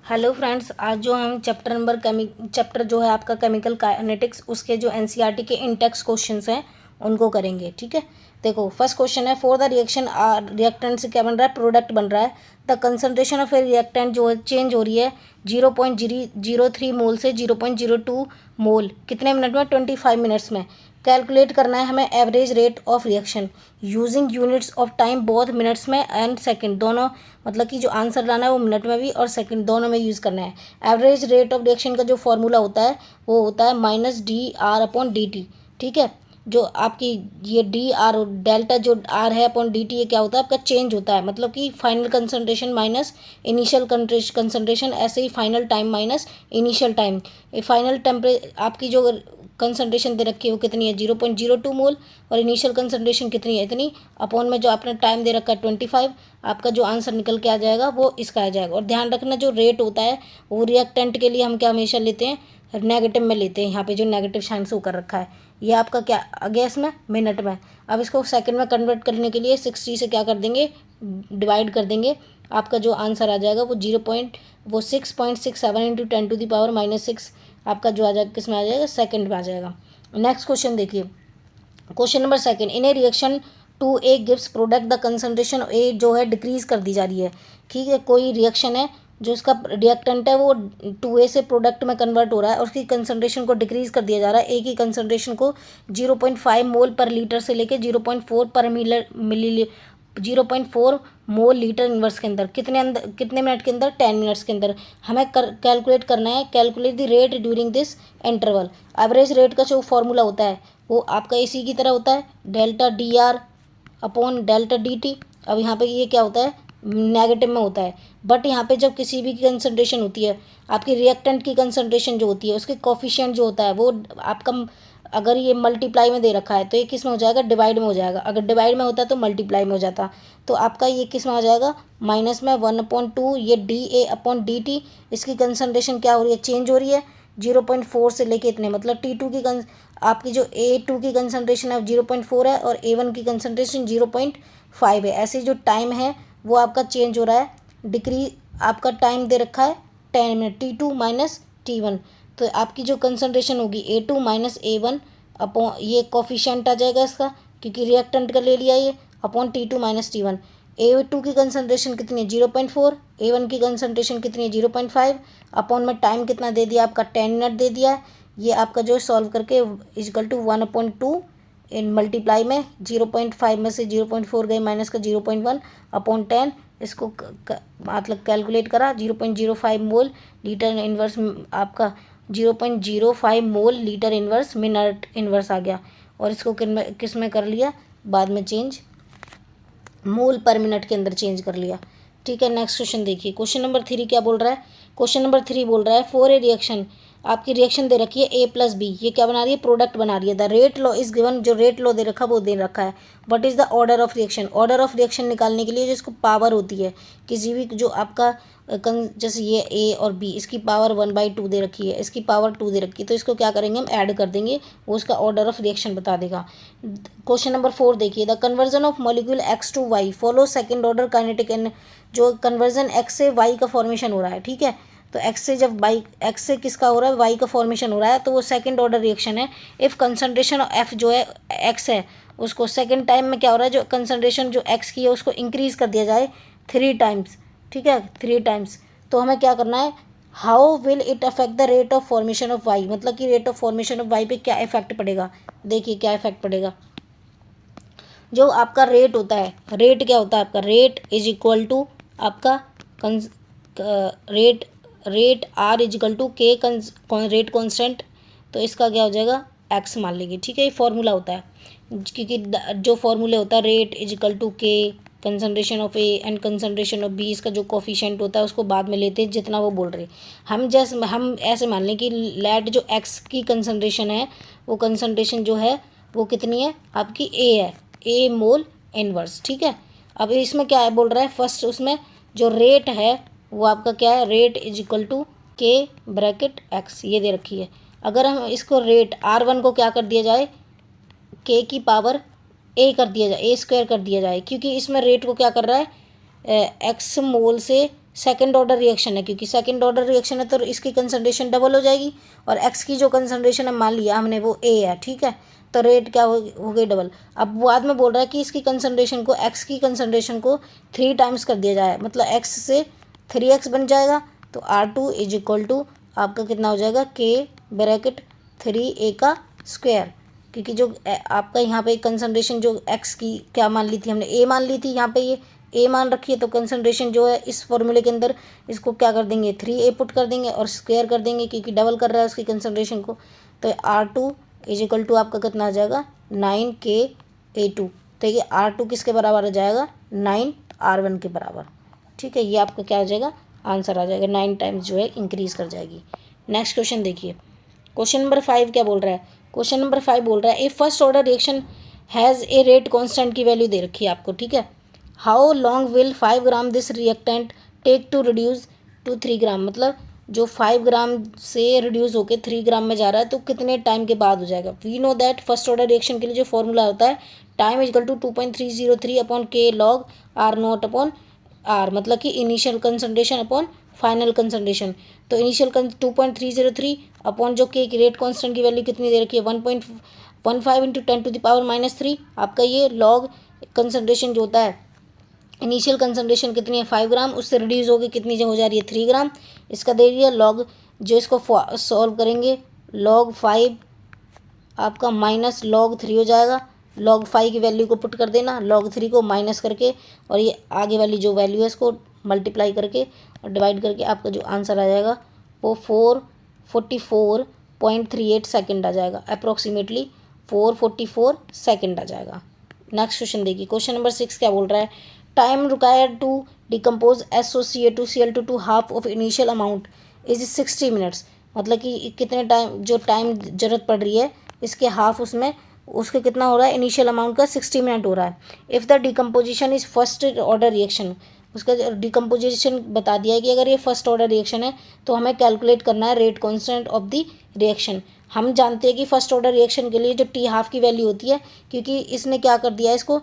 Hello friends, आज जो हम चैप्टर जो है आपका केमिकल काइनेटिक्स, उसके जो एनसीईआरटी के इंटेक्स क्वेश्चंस हैं उनको करेंगे। ठीक है, देखो फर्स्ट क्वेश्चन है, फॉर द रिएक्शन रिएक्टेंट से क्या बन रहा है, प्रोडक्ट बन रहा है। The concentration of A reactant जो है चेंज हो रही है 0.003 मोल से 0.02 मोल कितने मिनट में, 25 मिनट्स में। कैलकुलेट करना है हमें average rate of reaction using units of time both minutes में एंड सेकंड, दोनों मतलब कि जो आंसर लाना है वो मिनट में भी और सेकंड दोनों में यूज़ करना है। एवरेज रेट ऑफ रिएक्शन का जो फॉर्मूला होता है वो होता है -dr/dt। ठीक है, जो आपकी ये डी आर डेल्टा जो आर है अपॉन डी टी, ये क्या होता है आपका चेंज होता है, मतलब कि final concentration minus initial concentration, ऐसे ही final time minus initial time. Final आपकी जो कंसंट्रेशन दे रखी है वो कितनी है, 0.02 मोल, और इनिशियल कंसंट्रेशन कितनी है, इतनी, अपॉन में जो आपने टाइम दे रखा है 25। आपका जो आंसर निकल के आ जाएगा वो इसका आ जाएगा। और ध्यान रखना जो रेट होता है वो रिएक्टेंट के लिए हम क्या हमेशा लेते हैं, नेगेटिव में लेते हैं। यहाँ पे जो नेगेटिव साइन शो कर रखा है ये आपका क्या आ गया इसमें, मिनट में। अब इसको सेकंड में कन्वर्ट करने के लिए 60 से क्या कर देंगे, डिवाइड कर देंगे। आपका जो आंसर आ जाएगा वो 6.67 इंटू 10⁻⁻6 आपका जो आ जाएगा किस में आ जाएगा, सेकंड में आ जाएगा। नेक्स्ट क्वेश्चन देखिए, question number second, in A reaction two A gives product the concentration A जो है डिक्रीज कर दी जा रही है। ठीक है, कोई रिएक्शन है जो उसका रिएक्टेंट है वो 2A से प्रोडक्ट में कन्वर्ट हो रहा है और उसकी कंसंट्रेशन को डिक्रीज कर दिया जा रहा है। ए की कंसंट्रेशन को 0.5 मोल पर लीटर से लेके 0.4 पर मिली 0.4 मोल लीटर इनवर्स के अंदर कितने मिनट के अंदर, 10 मिनट्स के अंदर। हमें कैलकुलेट करना है, calculate the rate during this interval. Average rate का जो फॉर्मूला होता है वो आपका इसी की तरह होता है, delta D R upon delta D T. अब यहाँ पे ये क्या होता है, नेगेटिव में होता है, बट यहाँ पे जब किसी भी कंसंट्रेशन होती है, आपकी रिएक्टेंट की कंसंट्रेशन जो होती है उसके कोफिशिएंट जो होता है वो आपका, अगर ये मल्टीप्लाई में दे रखा है तो ये किस में हो जाएगा, डिवाइड में हो जाएगा। अगर डिवाइड में होता तो मल्टीप्लाई में हो जाता। तो आपका ये किस में आ जाएगा, माइनस में 1/2 ये D A upon D T. इसकी कंसंट्रेशन क्या हो रही है, चेंज हो रही है 0.4 से लेके इतने, मतलब T2 की आपकी जो A2 की कंसंट्रेशन है 0.4 है और A1 की कंसंट्रेशन 0.5 है। ऐसे जो टाइम है वो आपका चेंज हो रहा है, डिक्री आपका टाइम दे रखा है 10 मिनट, T2 माइनस T1। तो आपकी जो कंसंट्रेशन होगी A2 माइनस A1 अपॉन, ये कोफिशिएंट आ जाएगा इसका क्योंकि रिएक्टेंट का ले लिया ये, upon T2 minus T1। A2 की कंसंट्रेशन कितनी है 0.4, A1 की कंसंट्रेशन कितनी है 0.5, अपॉन में टाइम कितना दे दिया आपका 10 मिनट दे दिया है। ये आपका जो सॉल्व करके इजकल टू 1/2 इन मल्टीप्लाई में 0.5 में से 0.4 गए माइनस का 0.1 अपॉन 10, इसको मतलब कैलकुलेट करा 0.05 मोल लीटर इनवर्स, आपका 0.05 mole litre inverse minute inverse आ गया। और इसको किस में कर लिया बाद में चेंज, मोल पर मिनट के अंदर चेंज कर लिया। ठीक है, नेक्स्ट क्वेश्चन देखिए, क्वेश्चन नंबर 3 क्या बोल रहा है। क्वेश्चन नंबर 3 बोल रहा है, फॉर ए रिएक्शन, आपकी रिएक्शन दे रखी है A+B, ये क्या बना रही है, प्रोडक्ट बना रही है। The rate law is given, जो रेट लॉ दे रखा वो दे रखा है। What is the order of reaction, order of reaction निकालने के लिए जो इसको पावर होती है किसी भी जो आपका जैसे ये A और B, इसकी पावर 1/2 दे रखी है, इसकी पावर 2 दे रखी है, तो इसको क्या करेंगे हम ऐड कर देंगे, वो उसका ऑर्डर ऑफ रिएक्शन बता देगा। क्वेश्चन नंबर 4 देखिए, the conversion of molecule X to Y follow second order kinetic and, जो कन्वर्जन X से Y का फॉर्मेशन हो रहा है। ठीक है, तो X से जब X से किसका हो रहा है, Y का फॉर्मेशन हो रहा है, तो वो सेकंड ऑर्डर रिएक्शन है। इफ़ कंसंट्रेशन F जो है X है उसको सेकंड टाइम में क्या हो रहा है, जो कंसंट्रेशन जो X की है उसको इंक्रीज़ कर दिया जाए 3 टाइम्स। ठीक है, 3 टाइम्स, तो हमें क्या करना है, how will it affect the rate of formation of Y, मतलब कि rate of formation of Y पे क्या इफेक्ट पड़ेगा। देखिए क्या इफेक्ट पड़ेगा, जो आपका रेट होता है, रेट क्या होता है आपका, रेट इज इक्वल टू आपका rate R is equal to K rate constant, तो इसका क्या हो जाएगा एक्स मान लेंगे। ठीक है, ये फॉर्मूला होता है, क्योंकि जो फॉर्मूले होता है rate is equal to K concentration of A and concentration of B, इसका जो कोफिशिएंट होता है उसको बाद में लेते हैं जितना वो बोल रहे हैं। हम ऐसे मान लें कि लेट जो एक्स की कंसंट्रेशन है वो कंसंट्रेशन जो है वो कितनी है आपकी ए है, ए मोल इनवर्स। ठीक है, अब इसमें क्या है बोल रहा है, फर्स्ट उसमें जो रेट है वो आपका क्या है, रेट इज इक्वल टू के ब्रैकेट एक्स, ये दे रखी है। अगर हम इसको रेट R1 को क्या कर दिया जाए, के की पावर ए कर दिया जाए, A² कर दिया जाए, क्योंकि इसमें रेट को क्या कर रहा है, एक्स मोल से सेकंड ऑर्डर रिएक्शन है, क्योंकि सेकंड ऑर्डर रिएक्शन है तो इसकी कंसंट्रेशन डबल हो जाएगी, और एक्स की जो कंसंट्रेशन है मान लिया हमने वो ए है, ठीक है, तो रेट क्या हो गई डबल। अब बाद में बोल रहा है कि इसकी कंसंट्रेशन को, एक्स की कंसंट्रेशन को 3 टाइम्स कर दिया जाए, मतलब एक्स से 3x बन जाएगा, तो R2 इज इक्वल टू आपका कितना हो जाएगा, के ब्रैकेट 3a का स्क्वायर, क्योंकि जो आपका यहाँ पे कंसंट्रेशन जो एक्स की क्या मान ली थी हमने, ए मान ली थी, यहाँ पे ये ए मान रखी है, तो कंसंट्रेशन जो है इस फॉर्मूले के अंदर इसको क्या कर देंगे, 3a पुट कर देंगे और स्क्वायर कर देंगे, क्योंकि डबल कर रहा है उसकी कंसंट्रेशन को। तो R2 इज इक्वल टू आपका कितना आ जाएगा, 9Ka2। तो ये R2 किसके बराबर आ जाएगा, 9R1 के बराबर, ठीक है। ये आपका क्या आ जाएगा, आंसर आ जाएगा, 9 टाइम्स जो है इंक्रीज कर जाएगी। नेक्स्ट क्वेश्चन देखिए, क्वेश्चन नंबर 5 क्या बोल रहा है, क्वेश्चन नंबर 5 बोल रहा है a first order reaction has a rate constant की वैल्यू दे रखी है आपको, ठीक है। How long will 5 gram this reactant take to reduce to 3 gram, मतलब जो 5 ग्राम से रिड्यूस होकर 3 ग्राम में जा रहा है तो कितने टाइम के बाद हो जाएगा। We know that first order reaction के लिए जो फॉर्मूला होता है time is equal to 2.303 upon K log R naught upon R, मतलब कि initial concentration upon final concentration. तो इनिशियल 2.303 अपॉन जो के रेट कांस्टेंट की वैल्यू कितनी दे रखी है, 1.15 इंटू 10⁻³ आपका ये लॉग कंसंट्रेशन जो होता है, इनिशियल कंसंट्रेशन कितनी है 5 ग्राम, उससे रिड्यूस होगी कितनी जो हो जा रही है 3 ग्राम, इसका दे दिया लॉग, जो इसको सॉल्व करेंगे log 5 आपका माइनस log 3 हो जाएगा, log 5 की वैल्यू को पुट कर देना, log 3 को माइनस करके और ये आगे वाली जो वैल्यू है इसको मल्टीप्लाई करके और डिवाइड करके आपका जो आंसर आ जाएगा वो 444.38 सेकेंड आ जाएगा, अप्रोक्सीमेटली 444 सेकेंड आ जाएगा। नेक्स्ट क्वेश्चन देखिए, क्वेश्चन नंबर 6 क्या बोल रहा है, time required to decompose SOCA2Cl2 to half of initial amount is 60 minutes, मतलब कि कितने टाइम ज़रूरत पड़ रही है इसके हाफ, उसमें उसके कितना हो रहा है, इनिशियल अमाउंट का 60 मिनट हो रहा है। If the decomposition is first order reaction, उसका डिकम्पोजिशन बता दिया है कि अगर ये फर्स्ट ऑर्डर रिएक्शन है तो हमें कैलकुलेट करना है rate constant of the reaction. हम जानते हैं कि फर्स्ट ऑर्डर रिएक्शन के लिए जो टी हाफ की वैल्यू होती है, क्योंकि इसने क्या कर दिया है इसको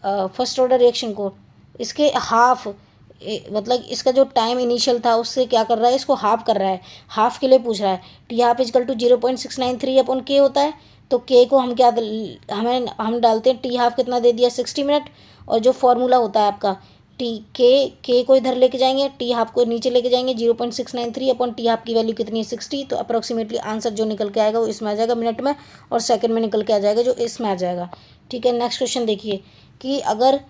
फर्स्ट ऑर्डर रिएक्शन को इसके हाफ मतलब इसका जो टाइम इनिशियल था उससे क्या कर रहा है, इसको हाफ कर रहा है, हाफ के लिए पूछ रहा है। T half is equal to 0.693 upon K होता है, तो के को हम क्या हम डालते हैं, टी हाफ कितना दे दिया 60 मिनट, और जो फॉर्मूला होता है आपका टी के को इधर लेके जाएंगे, टी हाफ को नीचे लेके जाएंगे, 0.693 अपॉन टी हाफ की वैल्यू कितनी है 60, तो अप्रोक्सीमेटली आंसर जो निकल के आएगा वो इसमें आ जाएगा मिनट में, और सेकंड में निकल के आ जाएगा जो इसमें आ जाएगा, ठीक है। नेक्स्ट क्वेश्चन देखिए कि अगर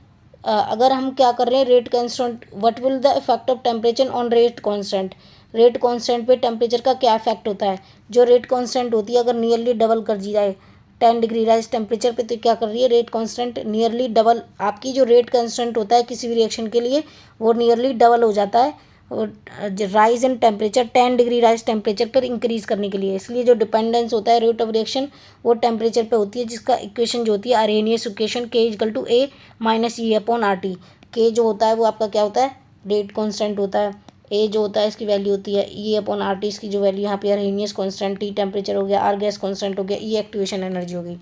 हम क्या कर रहे हैं rate constant, what will the effect of temperature on rate constant, rate constant पे टेम्परेचर का क्या इफेक्ट होता है। जो रेट कांस्टेंट होती है अगर नियरली डबल कर दी जाए 10 डिग्री राइज टेम्परेचर पे, तो क्या कर रही है रेट कांस्टेंट नियरली डबल, आपकी जो रेट कांस्टेंट होता है किसी भी रिएक्शन के लिए वो नियरली डबल हो जाता है rise in temperature 10 degree rise temperature पर इंक्रीज करने के लिए। इसलिए जो डिपेंडेंस होता है रेट ऑफ रिएक्शन वो टेम्परेचर पे होती है, जिसका इक्वेशन जो होती है Arrhenius equation K is equal to A minus E upon RT। के जो होता है वो आपका क्या होता है, रेट कांस्टेंट होता है, ए जो होता है इसकी वैल्यू होती है E अपॉन RT, इसकी जो वैल्यू यहाँ पे अरेनियस कांस्टेंट, टी टेम्परेचर हो गया, R गैस कांस्टेंट हो गया, E एक्टिवेशन एनर्जी हो गई।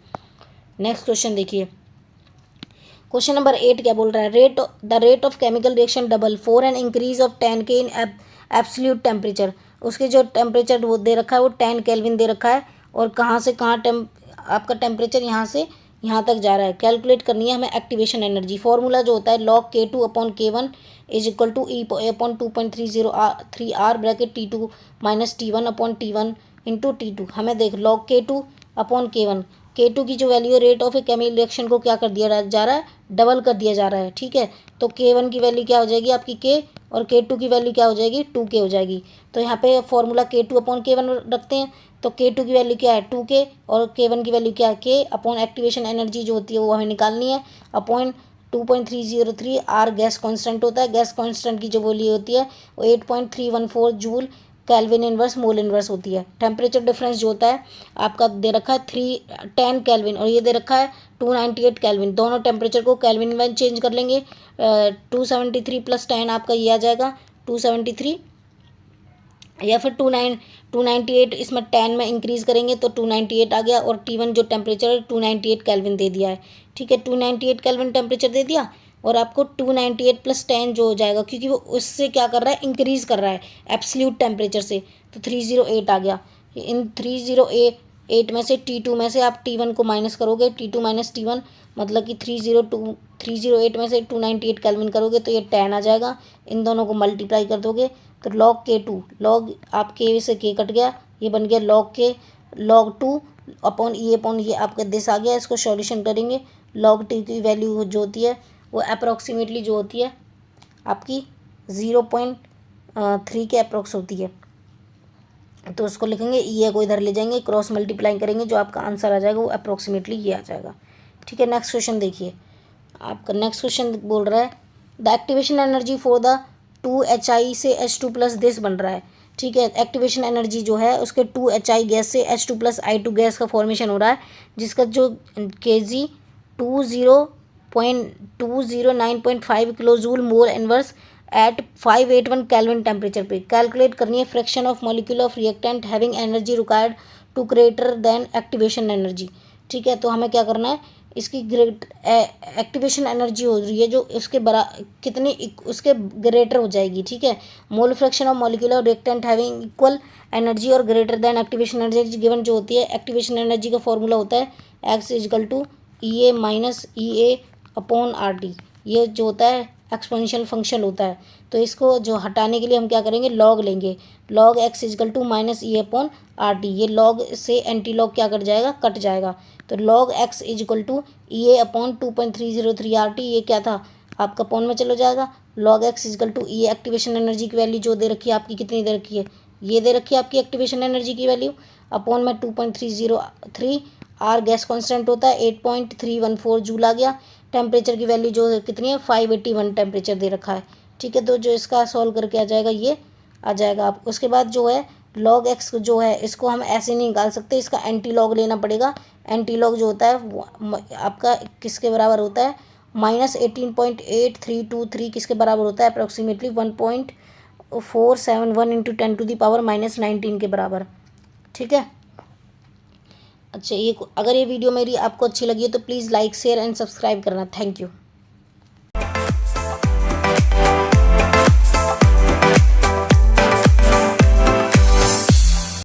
नेक्स्ट क्वेश्चन देखिए, क्वेश्चन नंबर 8 क्या बोल रहा है, the rate of chemical reaction double for an increase of 10 K in absolute temperature. उसके जो टेम्परेचर वो दे रखा है वो 10 केल्विन दे रखा है, और कहाँ से कहाँ आपका टेम्परेचर यहाँ से यहाँ तक जा रहा है। कैलकुलेट करनी है हमें एक्टिवेशन एनर्जी। फॉर्मूला जो होता है log K2 upon K1 is equal to E upon 2.303 R bracket T2 minus T1 upon T1 into T2। हमें देख log K2 upon K1, K2 की जो वैल्यू है rate of a chemical reaction को क्या कर दिया जा रहा है, डबल कर दिया जा रहा है, ठीक है। तो K1 की वैल्यू क्या हो जाएगी आपकी K, और K2 की वैल्यू क्या हो जाएगी 2K हो जाएगी। तो यहाँ पे फॉर्मूला K2 अपॉन K1 रखते हैं, तो K2 की वैल्यू क्या है 2K और K1 की वैल्यू क्या है K अपॉन एक्टिवेशन एनर्जी जो होती है वो हमें निकालनी है अपॉन 2.303 R गैस कांस्टेंट होता है। गैस कांस्टेंट की जो वैल्यू होती है वो 8.314 joule kelvin inverse mole inverse होती है। टेम्परेचर डिफरेंस जो होता है आपका दे रखा है 10 कैल्विन और ये दे रखा है 298 कैल्विन। दोनों टेम्परेचर को कैल्विन में चेंज कर लेंगे, 273 प्लस 10 आपका ये आ जाएगा 273, या फिर 298 इसमें 10 में इंक्रीज़ करेंगे तो 298 आ गया, और T1 जो टेम्परेचर है 298 कैल्विन दे दिया है, ठीक है। 298 कैल्विन टेम्परेचर दे दिया और आपको 298 + 10 जो हो जाएगा, क्योंकि वो उससे क्या कर रहा है, इंक्रीज़ कर रहा है एब्सोल्यूट टेम्परेचर से, तो 308 आ गया। इन 308 में से T2 में से आप T1 को माइनस करोगे, T2 - T1 मतलब कि 308 में से 298 केल्विन करोगे तो ये 10 आ जाएगा। इन दोनों को मल्टीप्लाई कर दोगे तो log K2, log आप K से K कट गया, ये बन गया log K log 2 अपॉन ये आपका दिस आ गया। इसको सॉल्यूशन करेंगे, log T की वैल्यू जो होती है वो अप्रॉक्सीमेटली जो होती है आपकी 0.3 के अप्रॉक्स होती है। तो उसको लिखेंगे, ये को इधर ले जाएंगे, क्रॉस मल्टीप्लाई करेंगे, जो आपका आंसर आ जाएगा वो अप्रॉक्सीमेटली ये आ जाएगा। ठीक है, नेक्स्ट क्वेश्चन देखिए। आपका नेक्स्ट क्वेश्चन बोल रहा है the activation energy for the 2HI से H2+ दिस बन रहा है। ठीक है, एक्टिवेशन एनर्जी जो है उसके 2HI गैस से H2+ I2 गैस का फॉर्मेशन हो रहा है, जिसका जो Kg 209.5 kilojoule mole inverse at 581 kelvin temperature पे। कैलकुलेट करनी है fraction of molecule of reactant having energy required to greater than activation energy. ठीक है, तो हमें क्या करना है, इसकी एक्टिवेशन एनर्जी हो रही है जो उसके कितनी उसके ग्रेटर हो जाएगी। ठीक है, mole fraction of molecule of reactant having equal energy और greater than activation energy given जो होती है। एक्टिवेशन एनर्जी का फॉर्मूला होता है X = EA - EA upon RT। ये जो होता है एक्सपोनेंशियल फंक्शन होता है, तो इसको जो हटाने के लिए हम क्या करेंगे, लॉग लेंगे। log X = -EA upon RT। ये लॉग से एंटी लॉग क्या कट जाएगा, कट जाएगा। तो log X = EA upon 2.303 RT। ये क्या था आपका अपॉन में चलो जाएगा। log X = EA activation energy की वैल्यू जो दे रखी है आपकी, कितनी दे रखी है, ये दे रखी है आपकी एक्टिवेशन एनर्जी की वैल्यू, अपॉन में 2.303। R गैस कांस्टेंट होता है 8.314 जूल आ गया। टेम्परेचर की वैल्यू जो है कितनी है, 581 टेम्परेचर दे रखा है। ठीक है, तो जो इसका सॉल्व करके आ जाएगा ये आ जाएगा आप। उसके बाद जो है log X जो है इसको हम ऐसे नहीं निकाल सकते, इसका एंटी लॉग लेना पड़ेगा। एंटी लॉग जो होता है वो आपका किसके बराबर होता है, -18.8323 किसके बराबर होता है, अप्रॉक्सीमेटली 1.471 × 10⁻⁻19 के बराबर। ठीक है, अच्छा ये अगर ये वीडियो मेरी आपको अच्छी लगी है तो please like, share and subscribe करना। Thank you.